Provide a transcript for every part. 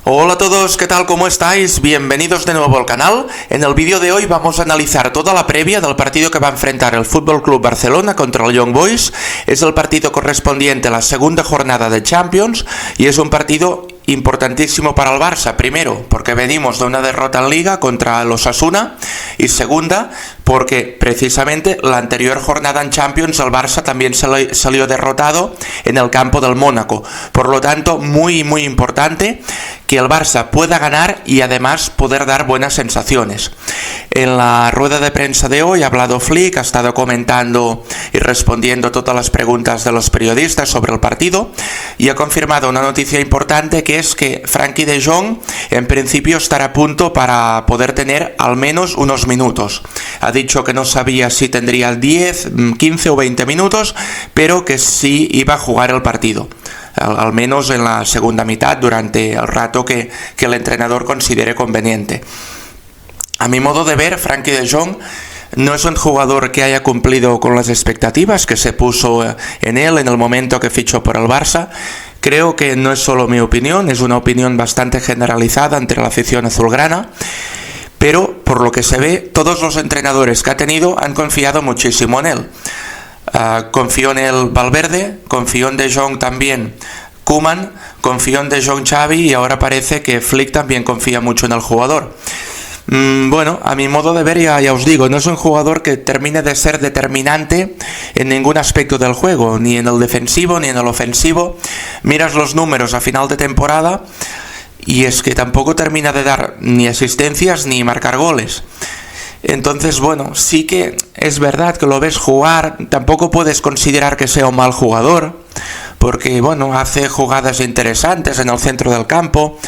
Hola a todos, ¿qué tal? ¿Cómo estáis? Bienvenidos de nuevo al canal. En el vídeo de hoy vamos a analizar toda la previa del partido que va a enfrentar el Fútbol Club Barcelona contra el Young Boys. Es el partido correspondiente a la segunda jornada de Champions y es un partido importantísimo para el Barça. Primero, porque venimos de una derrota en Liga contra el Osasuna, y segunda, porque precisamente la anterior jornada en Champions el Barça también salió derrotado en el campo del Mónaco. Por lo tanto, muy importante que el Barça pueda ganar y además poder dar buenas sensaciones. En la rueda de prensa de hoy ha hablado Flick, ha estado comentando y respondiendo todas las preguntas de los periodistas sobre el partido y ha confirmado una noticia importante, que es que Frenkie de Jong en principio estará a punto para poder tener al menos unos minutos. Ha dicho que no sabía si tendría 10, 15 o 20 minutos, pero que sí iba a jugar el partido, al menos en la segunda mitad, durante el rato que el entrenador considere conveniente. A mi modo de ver, Frenkie de Jong no es un jugador que haya cumplido con las expectativas que se puso en él en el momento que fichó por el Barça. Creo que no es solo mi opinión, es una opinión bastante generalizada entre la afición azulgrana, pero por lo que se ve, todos los entrenadores que ha tenido han confiado muchísimo en él. Confió en él Valverde, confió en De Jong también Koeman, confió en De Jong Xavi, y ahora parece que Flick también confía mucho en el jugador. Bueno, a mi modo de ver, ya os digo, no es un jugador que termine de ser determinante en ningún aspecto del juego, ni en el defensivo ni en el ofensivo. Miras los números a final de temporada y es que tampoco termina de dar ni asistencias ni marcar goles. Entonces, bueno, sí que es verdad que lo ves jugar, tampoco puedes considerar que sea un mal jugador, porque, bueno, hace jugadas interesantes en el centro del campo,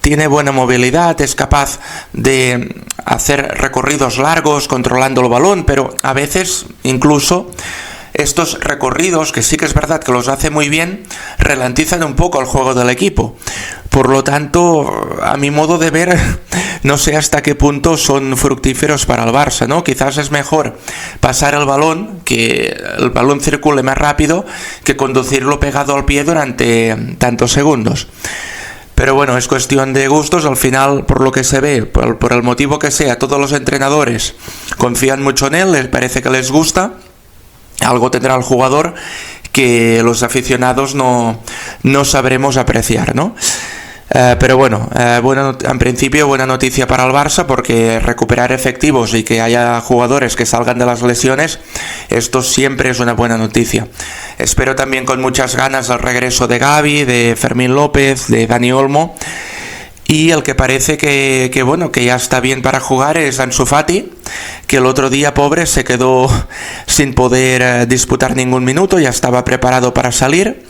tiene buena movilidad, es capaz de hacer recorridos largos controlando el balón, pero a veces incluso estos recorridos, que sí que es verdad que los hace muy bien, ralentizan un poco el juego del equipo. Por lo tanto, a mi modo de ver, no sé hasta qué punto son fructíferos para el Barça, ¿no? Quizás es mejor pasar el balón, que el balón circule más rápido, que conducirlo pegado al pie durante tantos segundos. Pero bueno, es cuestión de gustos. Al final, por lo que se ve, por el motivo que sea, todos los entrenadores confían mucho en él, les parece que les gusta. Algo tendrá el jugador que los aficionados no sabremos apreciar, ¿no? Pero bueno, en principio buena noticia para el Barça, porque recuperar efectivos y que haya jugadores que salgan de las lesiones, esto siempre es una buena noticia. Espero también con muchas ganas el regreso de Gavi, de Fermín López, de Dani Olmo, y el que parece que ya está bien para jugar es Ansu Fati, que el otro día, pobre, se quedó sin poder disputar ningún minuto, ya estaba preparado para salir.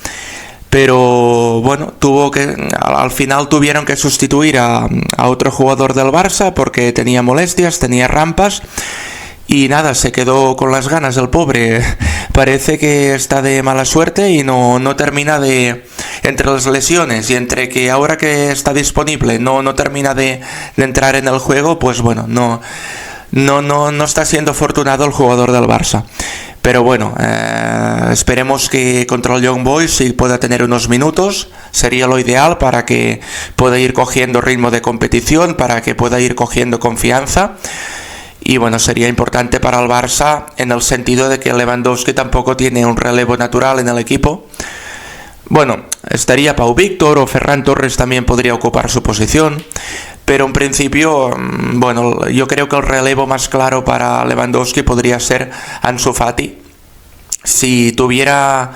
Pero bueno, al final tuvieron que sustituir a otro jugador del Barça porque tenía molestias, tenía rampas, y nada, se quedó con las ganas el pobre. Parece que está de mala suerte y no termina entre las lesiones y entre que ahora que está disponible no termina de entrar en el juego, pues bueno, no está siendo afortunado el jugador del Barça. Pero bueno, esperemos que contra el Young Boys sí pueda tener unos minutos. Sería lo ideal para que pueda ir cogiendo ritmo de competición, para que pueda ir cogiendo confianza. Y bueno, sería importante para el Barça en el sentido de que Lewandowski tampoco tiene un relevo natural en el equipo. Bueno, estaría Pau Víctor, o Ferran Torres también podría ocupar su posición. Pero en principio, bueno, yo creo que el relevo más claro para Lewandowski podría ser Ansu Fati. Si pudiera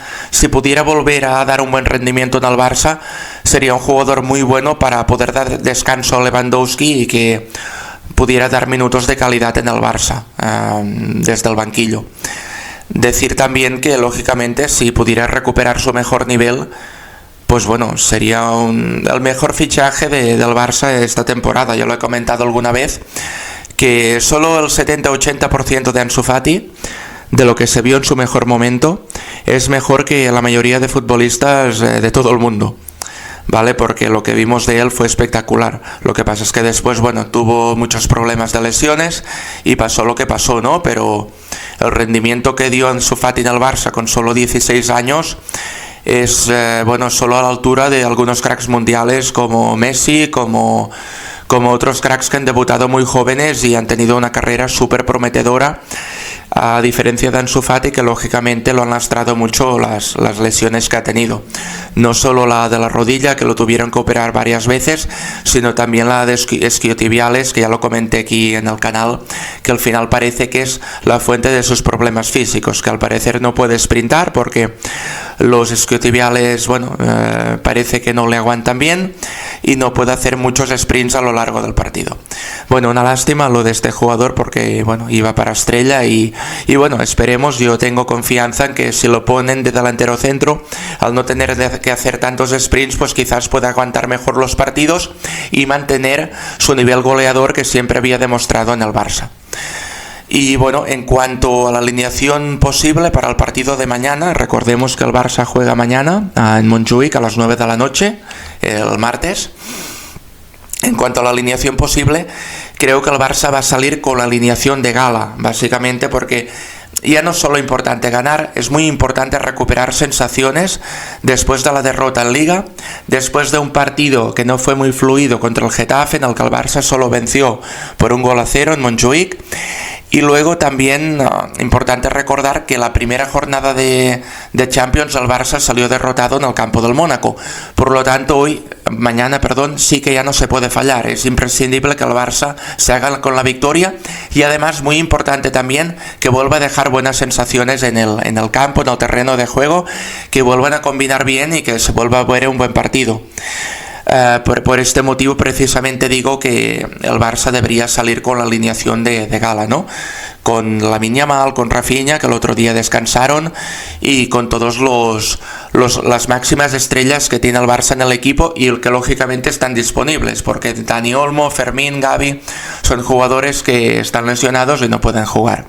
volver a dar un buen rendimiento en el Barça, sería un jugador muy bueno para poder dar descanso a Lewandowski y que pudiera dar minutos de calidad en el Barça desde el banquillo. Decir también que, lógicamente, si pudiera recuperar su mejor nivel, pues bueno, sería el mejor fichaje del Barça esta temporada. Yo lo he comentado alguna vez, que solo el 70-80% de Ansu Fati, de lo que se vio en su mejor momento, es mejor que la mayoría de futbolistas de todo el mundo, ¿vale? Porque lo que vimos de él fue espectacular. Lo que pasa es que después, bueno, tuvo muchos problemas de lesiones y pasó lo que pasó, ¿no? Pero el rendimiento que dio Ansu Fati en el Barça con solo 16 años es solo a la altura de algunos cracks mundiales como Messi, como otros cracks que han debutado muy jóvenes y han tenido una carrera súper prometedora, a diferencia de Ansu Fati, que lógicamente lo han lastrado mucho las lesiones que ha tenido. No solo la de la rodilla, que lo tuvieron que operar varias veces, sino también la de isquiotibiales, que ya lo comenté aquí en el canal, que al final parece que es la fuente de sus problemas físicos, que al parecer no puede sprintar porque los isquiotibiales, parece que no le aguantan bien y no puede hacer muchos sprints a lo largo del partido. Una lástima lo de este jugador porque, iba para estrella y esperemos, yo tengo confianza en que si lo ponen de delantero centro, al no tener que hacer tantos sprints, pues quizás pueda aguantar mejor los partidos y mantener su nivel goleador que siempre había demostrado en el Barça. Y en cuanto a la alineación posible para el partido de mañana, recordemos que el Barça juega mañana en Montjuïc a las 9 de la noche, el martes. En cuanto a la alineación posible, creo que el Barça va a salir con la alineación de gala, básicamente porque ya no es solo importante ganar, es muy importante recuperar sensaciones después de la derrota en Liga, después de un partido que no fue muy fluido contra el Getafe, en el que el Barça solo venció por 1-0 en Montjuïc. Y luego también importante recordar que la primera jornada de Champions el Barça salió derrotado en el campo del Mónaco. Por lo tanto, mañana, sí que ya no se puede fallar. Es imprescindible que el Barça se haga con la victoria y además muy importante también que vuelva a dejar buenas sensaciones en el campo, en el terreno de juego, que vuelvan a combinar bien y que se vuelva a ver un buen partido. Por este motivo precisamente digo que el Barça debería salir con la alineación de gala, ¿no? Con Lamine Yamal, con Rafinha, que el otro día descansaron, y con todos las máximas estrellas que tiene el Barça en el equipo y que lógicamente están disponibles, porque Dani Olmo, Fermín, Gavi son jugadores que están lesionados y no pueden jugar.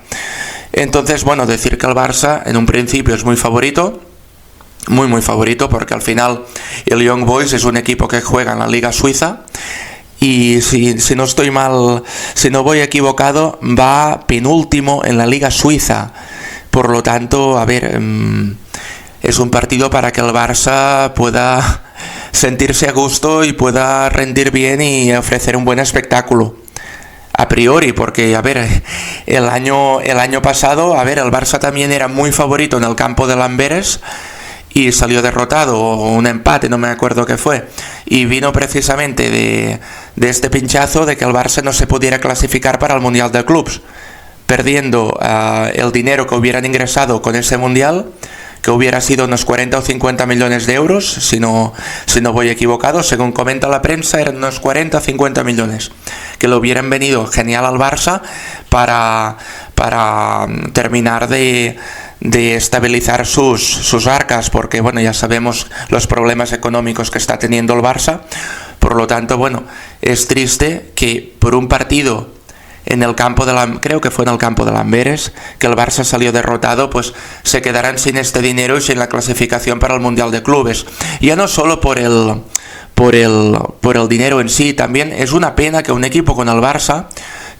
Entonces, decir que el Barça en un principio es muy favorito, muy favorito, porque al final el Young Boys es un equipo que juega en la Liga Suiza y si no estoy mal, si no voy equivocado, va penúltimo en la Liga Suiza. Por lo tanto, es un partido para que el Barça pueda sentirse a gusto y pueda rendir bien y ofrecer un buen espectáculo. A priori, porque el año pasado, el Barça también era muy favorito en el campo de Lamberes y salió derrotado, o un empate, no me acuerdo qué fue, y vino precisamente de este pinchazo de que el Barça no se pudiera clasificar para el Mundial de Clubs, perdiendo el dinero que hubieran ingresado con ese Mundial, que hubiera sido unos 40 o 50 millones de euros, si no voy equivocado, según comenta la prensa, eran unos 40 o 50 millones, que le hubieran venido genial al Barça para terminar de estabilizar sus arcas, porque ya sabemos los problemas económicos que está teniendo el Barça. Por lo tanto, es triste que por un partido en el campo creo que fue en el campo de Lamberes, que el Barça salió derrotado, pues se quedarán sin este dinero y sin la clasificación para el Mundial de Clubes. Ya no solo por el dinero en sí, también es una pena que un equipo con el Barça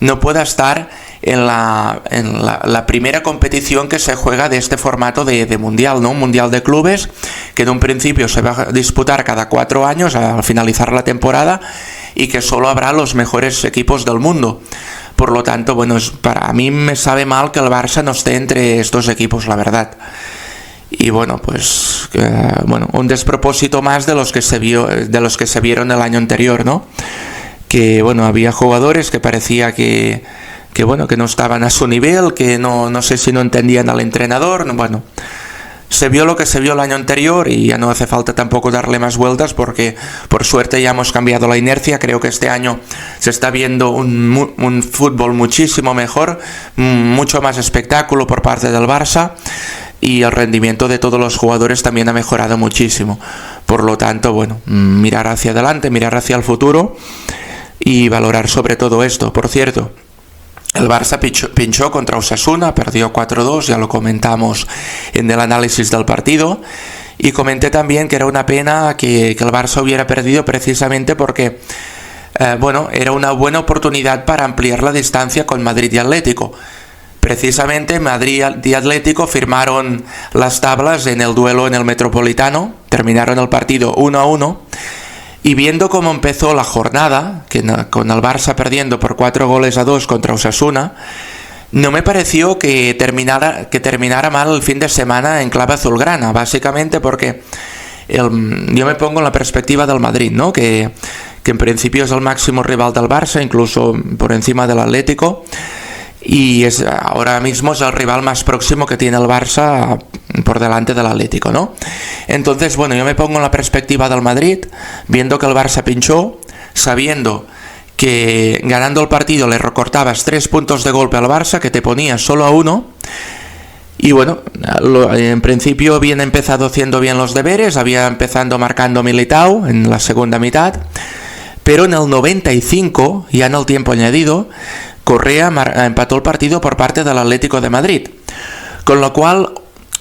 no pueda estar en la primera competición que se juega de este formato de mundial, ¿no? Un mundial de clubes que en un principio se va a disputar cada 4 años al finalizar la temporada y que solo habrá los mejores equipos del mundo. Por lo tanto, para mí me sabe mal que el Barça no esté entre estos equipos, la verdad. Y un despropósito más de los que se vieron el año anterior, ¿no? Que había jugadores que parecía que no estaban a su nivel, que no sé si no entendían al entrenador. Se vio lo que se vio el año anterior y ya no hace falta tampoco darle más vueltas, porque por suerte ya hemos cambiado la inercia. Creo que este año se está viendo un fútbol muchísimo mejor, mucho más espectáculo por parte del Barça, y el rendimiento de todos los jugadores también ha mejorado muchísimo. Por lo tanto, mirar hacia adelante, mirar hacia el futuro y valorar sobre todo esto. Por cierto, el Barça pinchó contra Osasuna, perdió 4-2, ya lo comentamos en el análisis del partido, y comenté también que era una pena que el Barça hubiera perdido precisamente porque era una buena oportunidad para ampliar la distancia con Madrid y Atlético, Precisamente Madrid y Atlético firmaron las tablas en el duelo en el Metropolitano, terminaron el partido 1-1, y viendo cómo empezó la jornada, con el Barça perdiendo por 4-2 contra Osasuna, no me pareció que terminara mal el fin de semana en clave azulgrana, básicamente porque yo me pongo en la perspectiva del Madrid, ¿no? Que en principio es el máximo rival del Barça, incluso por encima del Atlético, y ahora mismo es el rival más próximo que tiene el Barça por delante del Atlético, ¿no? Entonces, bueno, yo me pongo en la perspectiva del Madrid, viendo que el Barça pinchó, sabiendo que ganando el partido le recortabas 3 puntos de golpe al Barça, que te ponías solo a 1. Y bueno, en principio habían empezado haciendo bien los deberes, había empezado marcando Militao en la segunda mitad, pero en el 95, ya en el tiempo añadido, Correa empató el partido por parte del Atlético de Madrid. Con lo cual,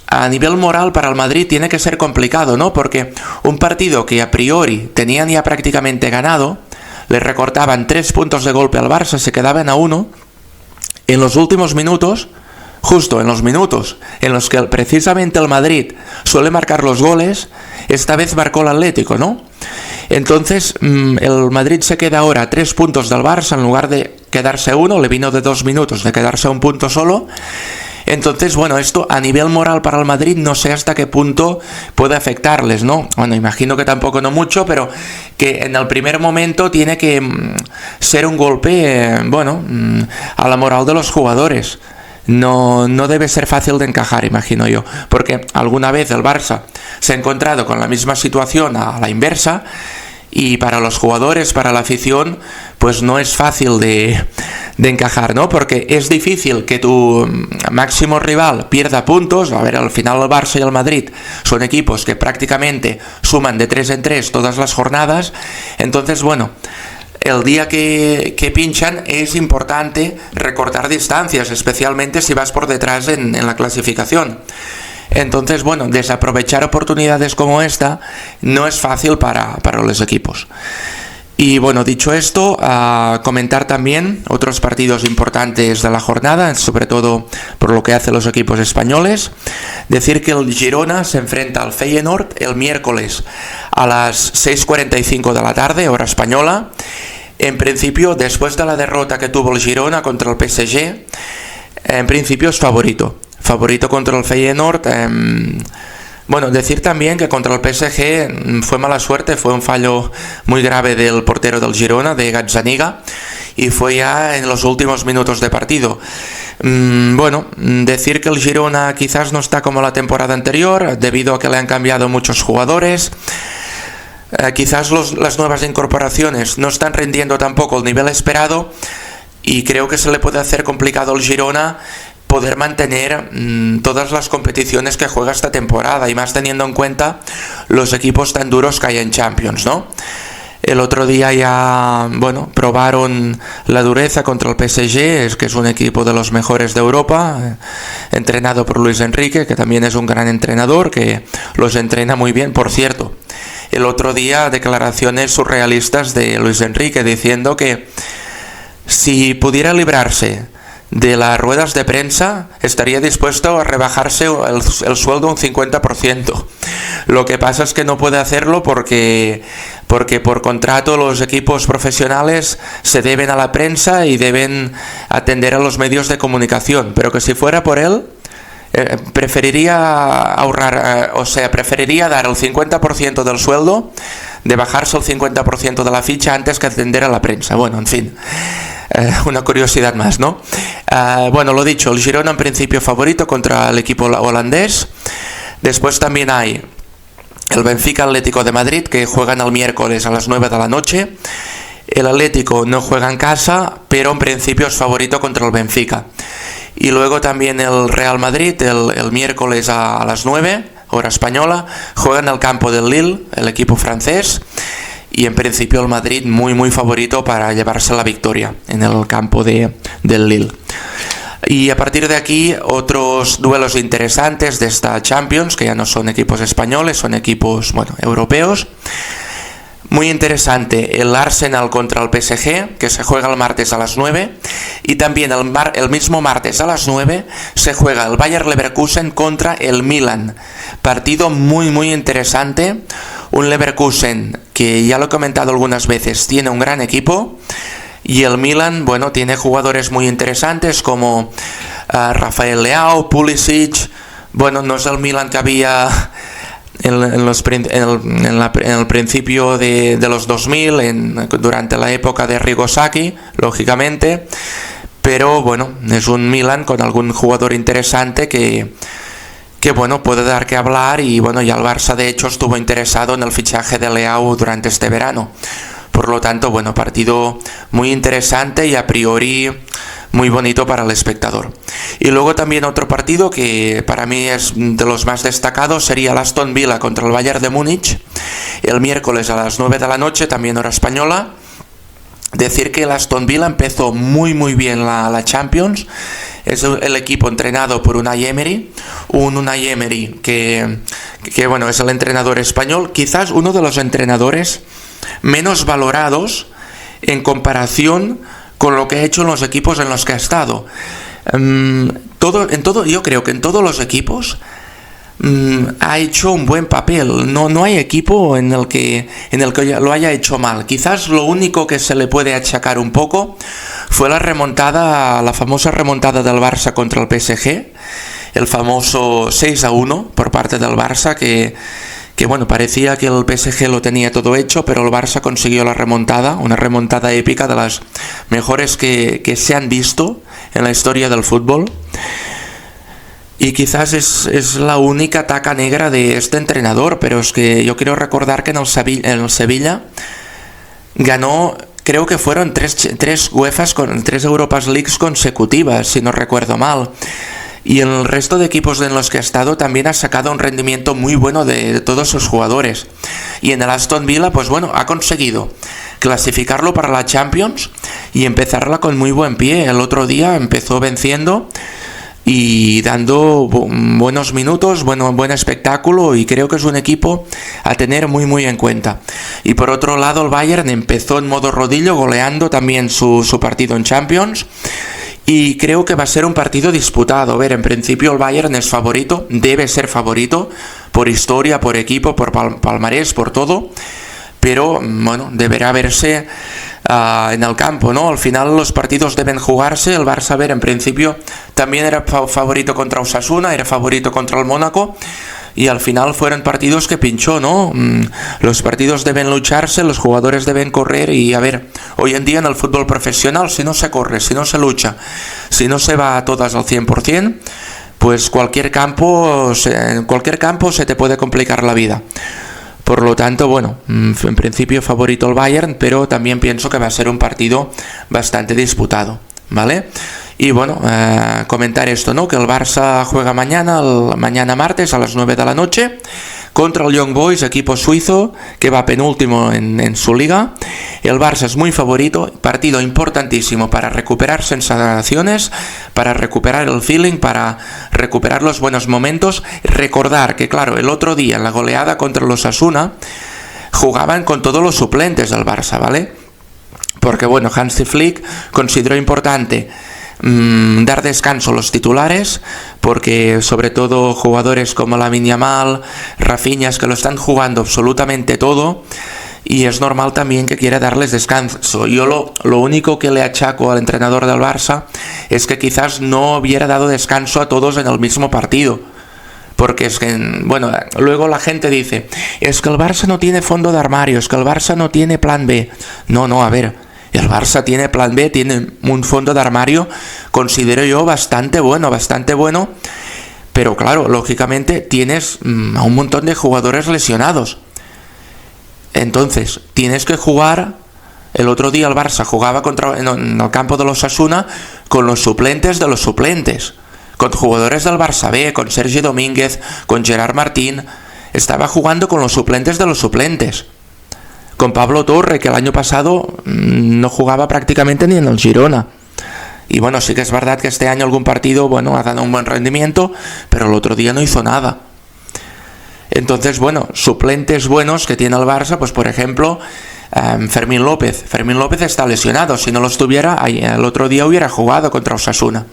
a nivel moral para el Madrid tiene que ser complicado, ¿no? Porque un partido que a priori tenían ya prácticamente ganado, le recortaban 3 puntos de golpe al Barça, se quedaban a 1, en los últimos minutos, justo en los minutos en los que precisamente el Madrid suele marcar los goles, esta vez marcó el Atlético, ¿no? Entonces el Madrid se queda ahora a 3 puntos del Barça en lugar de quedarse a 1, le vino de 2 minutos de quedarse a 1 punto solo. Entonces, bueno, esto a nivel moral para el Madrid no sé hasta qué punto puede afectarles, ¿no? Bueno, imagino que tampoco no mucho, pero que en el primer momento tiene que ser un golpe, a la moral de los jugadores. No debe ser fácil de encajar, imagino yo, porque alguna vez el Barça se ha encontrado con la misma situación a la inversa, y para los jugadores, para la afición, pues no es fácil de encajar, ¿no? Porque es difícil que tu máximo rival pierda puntos. A ver, al final el Barça y el Madrid son equipos que prácticamente suman de 3 en 3 todas las jornadas. Entonces, bueno, el día que pinchan es importante recortar distancias, especialmente si vas por detrás en la clasificación. Entonces, bueno, desaprovechar oportunidades como esta no es fácil para los equipos. Y bueno, dicho esto, comentar también otros partidos importantes de la jornada, sobre todo por lo que hacen los equipos españoles. Decir que el Girona se enfrenta al Feyenoord el miércoles a las 6:45 de la tarde, hora española. En principio, después de la derrota que tuvo el Girona contra el PSG, en principio es favorito contra el Feyenoord. Bueno, decir también que contra el PSG fue mala suerte, fue un fallo muy grave del portero del Girona, de Gazzaniga, y fue ya en los últimos minutos de partido. Bueno, decir que el Girona quizás no está como la temporada anterior, debido a que le han cambiado muchos jugadores. Quizás las nuevas incorporaciones no están rindiendo tampoco el nivel esperado, y creo que se le puede hacer complicado al Girona poder mantener todas las competiciones que juega esta temporada, y más teniendo en cuenta los equipos tan duros que hay en Champions, ¿no? El otro día ya, probaron la dureza contra el PSG, que es un equipo de los mejores de Europa, entrenado por Luis Enrique, que también es un gran entrenador, que los entrena muy bien. Por cierto, el otro día declaraciones surrealistas de Luis Enrique diciendo que si pudiera librarse de las ruedas de prensa, estaría dispuesto a rebajarse el sueldo un 50%. Lo que pasa es que no puede hacerlo porque por contrato los equipos profesionales se deben a la prensa y deben atender a los medios de comunicación, pero que si fuera por él, preferiría preferiría dar el 50% del sueldo, de bajarse el 50% de la ficha antes que atender a la prensa. Bueno, en fin, una curiosidad más, ¿no? Bueno, lo dicho, el Girona en principio favorito contra el equipo holandés. Después también hay el Benfica Atlético de Madrid, que juegan el miércoles a las 9 de la noche. El Atlético no juega en casa, pero en principio es favorito contra el Benfica. Y luego también el Real Madrid, el miércoles a las 9, hora española, juega en el campo del Lille, el equipo francés. Y en principio el Madrid muy favorito para llevarse la victoria en el campo del Lille. Y a partir de aquí, otros duelos interesantes de esta Champions, que ya no son equipos españoles, son equipos europeos. Muy interesante el Arsenal contra el PSG, que se juega el martes a las 9. Y también el mismo martes a las 9 se juega el Bayer Leverkusen contra el Milan. Partido muy interesante. Un Leverkusen que, ya lo he comentado algunas veces, tiene un gran equipo. Y el Milan, bueno, tiene jugadores muy interesantes como Rafael Leao, Pulisic. Bueno, no es el Milan que había en el principio de los 2000, durante la época de Arrigo Sacchi, lógicamente. Pero bueno, es un Milan con algún jugador interesante que bueno, puede dar que hablar. Y bueno, ya el Barça de hecho estuvo interesado en el fichaje de Leao durante este verano. Por lo tanto, bueno, partido muy interesante y a priori muy bonito para el espectador. Y luego también otro partido que para mí es de los más destacados sería el Aston Villa contra el Bayern de Múnich, el miércoles a las 9 de la noche, también hora española. Decir que el Aston Villa empezó muy bien la Champions. Es el equipo entrenado por Unai Emery, que bueno, es el entrenador español, quizás uno de los entrenadores menos valorados en comparación con lo que ha hecho en los equipos en los que ha estado. Yo creo que en todos los equipos ha hecho un buen papel. No hay equipo en el que lo haya hecho mal. Quizás lo único que se le puede achacar un poco fue la famosa remontada del Barça contra el PSG, el famoso 6-1 por parte del Barça, que bueno, parecía que el PSG lo tenía todo hecho, pero el Barça consiguió la remontada, una remontada épica, de las mejores que se han visto en la historia del fútbol. Y quizás es la única taca negra de este entrenador, pero es que yo quiero recordar que en el Sevilla ganó, creo que fueron tres UEFAs con 3 Europa Leagues consecutivas, si no recuerdo mal. Y en el resto de equipos en los que ha estado también ha sacado un rendimiento muy bueno de todos sus jugadores. Y en el Aston Villa, pues bueno, ha conseguido clasificarlo para la Champions y empezarla con muy buen pie. El otro día empezó venciendo y dando buenos minutos, buen espectáculo, y creo que es un equipo a tener muy en cuenta. Y por otro lado, el Bayern empezó en modo rodillo, goleando también su partido en Champions. Y creo que va a ser un partido disputado. A ver, en principio el Bayern es favorito, debe ser favorito, por historia, por equipo, por palmarés, por todo. Pero, bueno, deberá verse en el campo, ¿no? Al final los partidos deben jugarse. El Barça, a ver, en principio también era favorito contra Osasuna, era favorito contra el Mónaco. Y al final fueron partidos que pinchó, ¿no? Los partidos deben lucharse, los jugadores deben correr. Y a ver, hoy en día en el fútbol profesional, si no se corre, si no se lucha, si no se va a todas al 100%, pues en cualquier campo se te puede complicar la vida. Por lo tanto, bueno, en principio favorito el Bayern, pero también pienso que va a ser un partido bastante disputado, ¿vale? Y bueno, comentar esto, ¿no? Que el Barça juega mañana martes a las 9 de la noche contra el Young Boys, equipo suizo que va penúltimo en su liga. El Barça es muy favorito, partido importantísimo para recuperar sensaciones, para recuperar el feeling, para recuperar los buenos momentos. Recordar que, claro, el otro día en la goleada contra los Osasuna jugaban con todos los suplentes del Barça, ¿vale? Porque, bueno, Hansi Flick consideró importante dar descanso a los titulares, porque sobre todo jugadores como Lamine Yamal, Rafinha, que lo están jugando absolutamente todo, y es normal también que quiera darles descanso. Yo lo único que le achaco al entrenador del Barça es que quizás no hubiera dado descanso a todos en el mismo partido. Porque es que, bueno, luego la gente dice, es que el Barça no tiene fondo de armario, es que el Barça no tiene plan B. No, a ver, el Barça tiene plan B, tiene un fondo de armario, considero yo, bastante bueno, pero claro, lógicamente tienes a un montón de jugadores lesionados. Entonces, tienes que jugar. El otro día el Barça jugaba en el campo de los Osasuna con los suplentes de los suplentes, con jugadores del Barça B, con Sergi Domínguez, con Gerard Martín. Estaba jugando con los suplentes de los suplentes, con Pablo Torre, que el año pasado no jugaba prácticamente ni en el Girona. Y bueno, sí que es verdad que este año algún partido, bueno, ha dado un buen rendimiento, pero el otro día no hizo nada. Entonces, bueno, suplentes buenos que tiene el Barça, pues por ejemplo, Fermín López. Fermín López está lesionado. Si no lo estuviera, el otro día hubiera jugado contra Osasuna.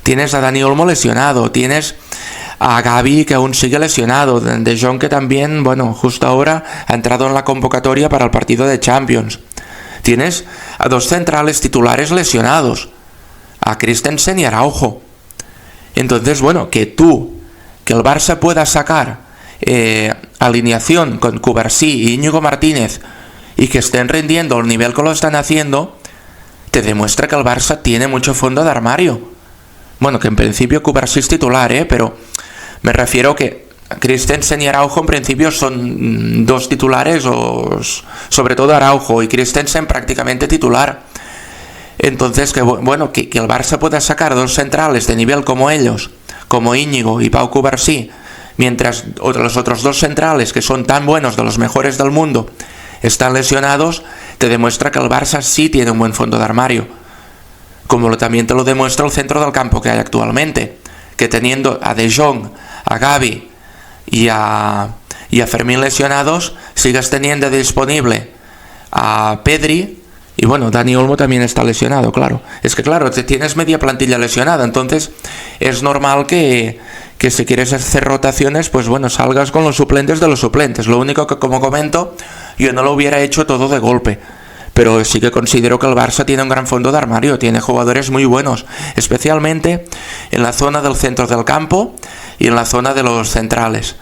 Tienes a Dani Olmo lesionado. Tienes a Gavi, que aún sigue lesionado. De Jong, que también, bueno, justo ahora ha entrado en la convocatoria para el partido de Champions. Tienes a dos centrales titulares lesionados, a Christensen y Araujo. Entonces, bueno, que el Barça pueda sacar alineación con Cubarsí y Íñigo Martínez y que estén rindiendo al nivel que lo están haciendo, te demuestra que el Barça tiene mucho fondo de armario. Bueno, que en principio Cubarsí es titular, pero me refiero que Christensen y Araujo en principio son dos titulares, o sobre todo Araujo, y Christensen prácticamente titular. Entonces, que el Barça pueda sacar dos centrales de nivel como ellos, como Íñigo y Pau Cubarsí, mientras los otros dos centrales, que son tan buenos, de los mejores del mundo, están lesionados, te demuestra que el Barça sí tiene un buen fondo de armario. Como también te lo demuestra el centro del campo que hay actualmente, que teniendo a De Jong, a Gavi y a Fermín lesionados, sigues teniendo disponible a Pedri, y bueno, Dani Olmo también está lesionado, claro. Es que claro, tienes media plantilla lesionada, entonces es normal que si quieres hacer rotaciones, pues bueno, salgas con los suplentes de los suplentes. Lo único que, como comento, yo no lo hubiera hecho todo de golpe, pero sí que considero que el Barça tiene un gran fondo de armario, tiene jugadores muy buenos, especialmente en la zona del centro del campo y en la zona de los centrales.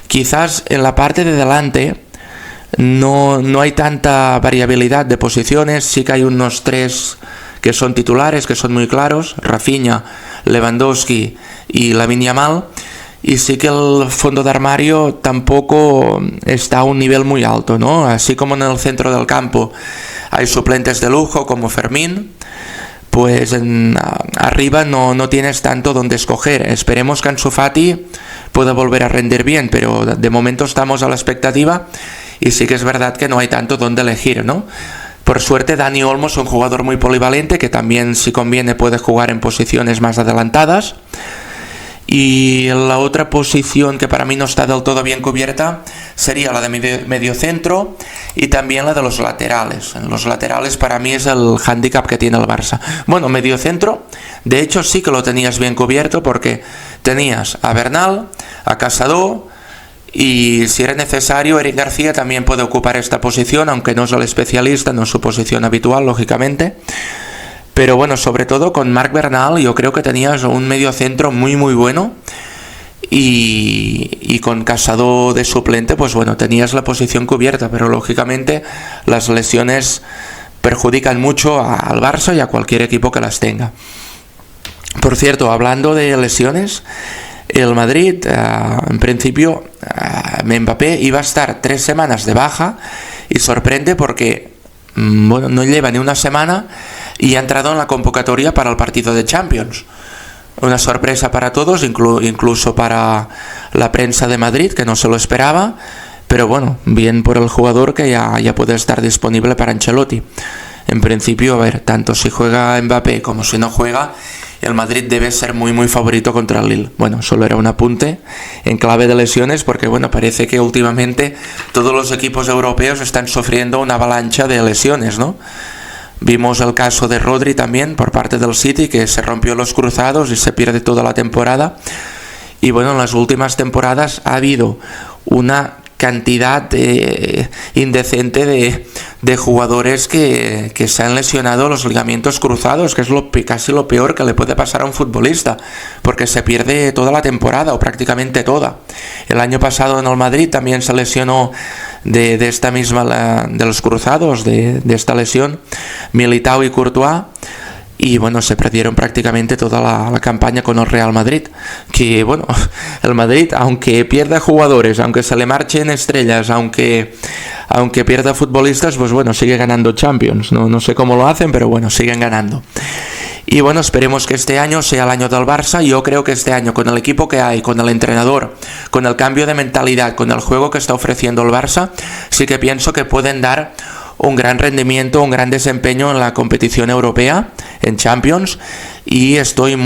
Quizás en la parte de delante no hay tanta variabilidad de posiciones, sí que hay unos tres que son titulares, que son muy claros, Rafinha, Lewandowski y Lamine Yamal, y sí que el fondo de armario tampoco está a un nivel muy alto, ¿no? Así como en el centro del campo hay suplentes de lujo como Fermín, pues arriba no tienes tanto donde escoger. Esperemos que Ansu Fati pueda volver a rendir bien, pero de momento estamos a la expectativa y sí que es verdad que no hay tanto donde elegir, ¿no? Por suerte, Dani Olmo es un jugador muy polivalente que también, si conviene, puede jugar en posiciones más adelantadas. Y la otra posición que para mí no está del todo bien cubierta sería la de mediocentro y también la de los laterales. En los laterales para mí es el hándicap que tiene el Barça. Bueno, mediocentro, de hecho sí que lo tenías bien cubierto porque tenías a Bernal, a Casado, y si era necesario, Eric García también puede ocupar esta posición, aunque no es el especialista, no es su posición habitual, lógicamente. Pero bueno, sobre todo con Marc Bernal yo creo que tenías un mediocentro muy muy bueno, y con Casado de suplente, pues bueno, tenías la posición cubierta, pero lógicamente las lesiones perjudican mucho al Barça y a cualquier equipo que las tenga. Por cierto, hablando de lesiones, el Madrid, en principio, Mbappé iba a estar 3 semanas de baja y sorprende porque no lleva ni una semana y ha entrado en la convocatoria para el partido de Champions. Una sorpresa para todos, incluso para la prensa de Madrid, que no se lo esperaba, pero bueno, bien por el jugador que ya puede estar disponible para Ancelotti. En principio, a ver, tanto si juega Mbappé como si no juega, el Madrid debe ser muy muy favorito contra el Lille. Bueno, solo era un apunte en clave de lesiones porque bueno, parece que últimamente todos los equipos europeos están sufriendo una avalancha de lesiones, ¿no? Vimos el caso de Rodri también por parte del City, que se rompió los cruzados y se pierde toda la temporada. Y bueno, en las últimas temporadas ha habido una cantidad indecente de jugadores que se han lesionado los ligamentos cruzados, que es casi lo peor que le puede pasar a un futbolista, porque se pierde toda la temporada o prácticamente toda. El año pasado en el Madrid también se lesionó de esta misma, de los cruzados, de esta lesión, Militao y Courtois. Y bueno, se perdieron prácticamente toda la campaña con el Real Madrid. Que bueno, el Madrid, aunque pierda jugadores, aunque se le marchen estrellas, aunque pierda futbolistas, pues bueno, sigue ganando Champions. No sé cómo lo hacen, pero bueno, siguen ganando. Y bueno, esperemos que este año sea el año del Barça. Yo creo que este año, con el equipo que hay, con el entrenador, con el cambio de mentalidad, con el juego que está ofreciendo el Barça, sí que pienso que pueden dar un gran rendimiento, un gran desempeño en la competición europea, en Champions, y estoy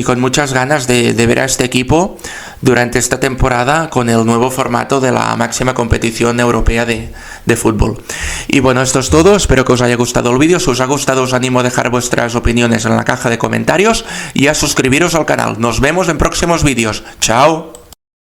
con muchas ganas de ver a este equipo durante esta temporada con el nuevo formato de la máxima competición europea de fútbol. Y bueno, esto es todo, espero que os haya gustado el vídeo. Si os ha gustado, os animo a dejar vuestras opiniones en la caja de comentarios y a suscribiros al canal. Nos vemos en próximos vídeos. ¡Chao!